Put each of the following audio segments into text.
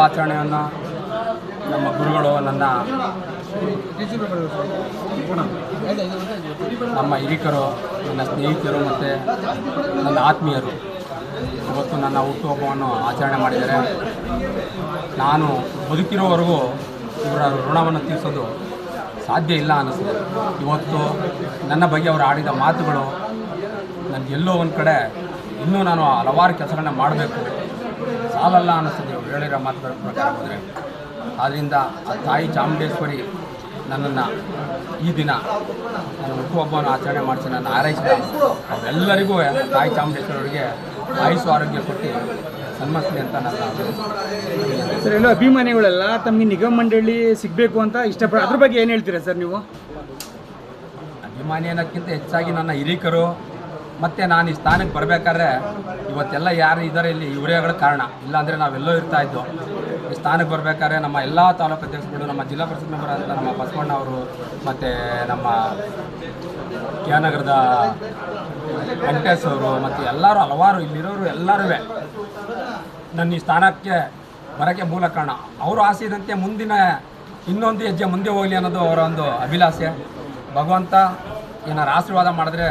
ಆಚರಣೆಯನ್ನು ನಮ್ಮ ಗುರುಗಳು ನಮ್ಮ ಹಿರಿಕರು, ನನ್ನ ಸ್ನೇಹಿತರು ಮತ್ತು ನನ್ನ ಆತ್ಮೀಯರು ಇವತ್ತು ನನ್ನ ಹುಟ್ಟುಹಬ್ಬವನ್ನು ಆಚರಣೆ ಮಾಡಿದ್ದಾರೆ. ನಾನು ಬದುಕಿರೋವರೆಗೂ ಇವರ ಋಣವನ್ನು ತೀರಿಸೋದು ಸಾಧ್ಯ ಇಲ್ಲ ಅನ್ನಿಸ್ತದೆ. ಇವತ್ತು ನನ್ನ ಬಗ್ಗೆ ಅವರು ಆಡಿದ ಮಾತುಗಳು ನನಗೆಲ್ಲೋ ಒಂದು ಕಡೆ ಇನ್ನೂ ನಾನು ಹಲವಾರು ಕೆಲಸಗಳನ್ನ ಮಾಡಬೇಕು, ಸಾಲಲ್ಲ ಅನ್ನಿಸ್ತದೆ ಅವ್ರು ಹೇಳಿರೋ ಮಾತುಗಳ ಪ್ರಕಾರ ಹೋದರೆ. ಆದ್ದರಿಂದ ಆ ತಾಯಿ ಚಾಮುಂಡೇಶ್ವರಿ ನನ್ನನ್ನು ಈ ದಿನ ನನ್ನ ಹುಟ್ಟುಹಬ್ಬವನ್ನು ಆಚರಣೆ ಮಾಡಿಸಿ ನನ್ನ ಹಾರೈಸಿದ ಅವರೆಲ್ಲರಿಗೂ ತಾಯಿ ಚಾಮುಂಡೇಶ್ವರಿಗೆ ಆಯುಷು ಆರೋಗ್ಯ ಕೊಟ್ಟು ಸನ್ಮಾನಿಸಲಿ ಅಂತ ನನ್ನ ಸರ್. ಎಲ್ಲ ಅಭಿಮಾನಿಗಳೆಲ್ಲ ತಮಗೆ ನಿಗಮ ಮಂಡಳಿ ಸಿಗಬೇಕು ಅಂತ ಇಷ್ಟಪಡ, ಅದ್ರ ಬಗ್ಗೆ ಏನು ಹೇಳ್ತೀರಾ ಸರ್ ನೀವು? ಅಭಿಮಾನಿ ಅನ್ನೋಕ್ಕಿಂತ ಹೆಚ್ಚಾಗಿ ನನ್ನ ಹಿರಿಕರು ಮತ್ತು ನಾನು ಈ ಸ್ಥಾನಕ್ಕೆ ಬರಬೇಕಾದ್ರೆ ಇವತ್ತೆಲ್ಲ ಯಾರು ಇದ್ದಾರೆ ಇಲ್ಲಿ ಇವರೇಗಳ ಕಾರಣ. ಇಲ್ಲಾಂದರೆ ನಾವೆಲ್ಲೋ ಇರ್ತಾಯಿದ್ದು. ಈ ಸ್ಥಾನಕ್ಕೆ ಬರಬೇಕಾದ್ರೆ ನಮ್ಮ ಎಲ್ಲ ತಾಲೂಕು ಅಧ್ಯಕ್ಷರುಗಳು, ನಮ್ಮ ಜಿಲ್ಲಾ ಪರಿಷತ್ ಮೆಂಬರ್ ಅಂತ ನಮ್ಮ ಬಸವಣ್ಣ ಅವರು, ಮತ್ತು ನಮ್ಮ ಕೆ ನಗರದ ವೆಂಕಟೇಶ್ ಅವರು, ಮತ್ತು ಎಲ್ಲರೂ ಹಲವಾರು ಇಲ್ಲಿರೋರು ಎಲ್ಲರೂ ನನ್ನ ಈ ಸ್ಥಾನಕ್ಕೆ ಬರೋಕ್ಕೆ ಮೂಲ ಕಾರಣ. ಅವರು ಆಸೆ ಇದ್ದಂತೆ ಮುಂದಿನ ಇನ್ನೊಂದು ಹೆಜ್ಜೆ ಮುಂದೆ ಹೋಗಲಿ ಅನ್ನೋದು ಅವರ ಒಂದು ಅಭಿಲಾಷೆ. ಭಗವಂತ ಏನಾರು ಆಶೀರ್ವಾದ ಮಾಡಿದ್ರೆ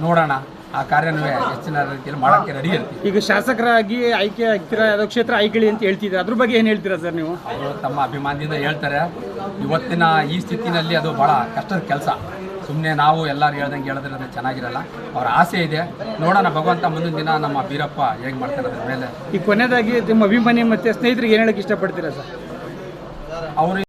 ನೋಡೋಣ, ಆ ಕಾರ್ಯನೂ ಹೆಚ್ಚಿನ ರೀತಿಯಲ್ಲಿ ಮಾಡೋಕ್ಕೆ ರೆಡಿ ಇರ್ತೀವಿ. ಈಗ ಶಾಸಕರಾಗಿ ಆಯ್ಕೆ ಆಗ್ತೀರಾ, ಯಾವುದೋ ಕ್ಷೇತ್ರ ಆಯ್ಕೆಳಿ ಅಂತ ಹೇಳ್ತಿದ್ದಾರೆ, ಅದ್ರ ಬಗ್ಗೆ ಏನು ಹೇಳ್ತೀರಾ ಸರ್ ನೀವು? ಅವರು ತಮ್ಮ ಅಭಿಮಾನದಿಂದ ಹೇಳ್ತಾರೆ. ಇವತ್ತಿನ ಈ ಸ್ಥಿತಿನಲ್ಲಿ ಅದು ಭಾಳ ಕಷ್ಟದ ಕೆಲಸ. ಸುಮ್ಮನೆ ನಾವು ಎಲ್ಲರೂ ಹೇಳ್ದಂಗೆ ಹೇಳಿದ್ರೆ ಅದು ಚೆನ್ನಾಗಿರಲ್ಲ. ಅವರ ಆಸೆ ಇದೆ, ನೋಡೋಣ ಭಗವಂತ ಮುಂದಿನ ದಿನ ನಮ್ಮ ಬೀರಪ್ಪ ಹೇಗೆ ಮಾಡ್ತಾರೆ ಅದ್ರ ಮೇಲೆ. ಈಗ ಕೊನೆಯದಾಗಿ ನಿಮ್ಮ ಅಭಿಮಾನಿ ಮತ್ತು ಸ್ನೇಹಿತರಿಗೆ ಏನು ಹೇಳೋಕ್ಕೆ ಇಷ್ಟಪಡ್ತೀರಾ ಸರ್? ಅವರು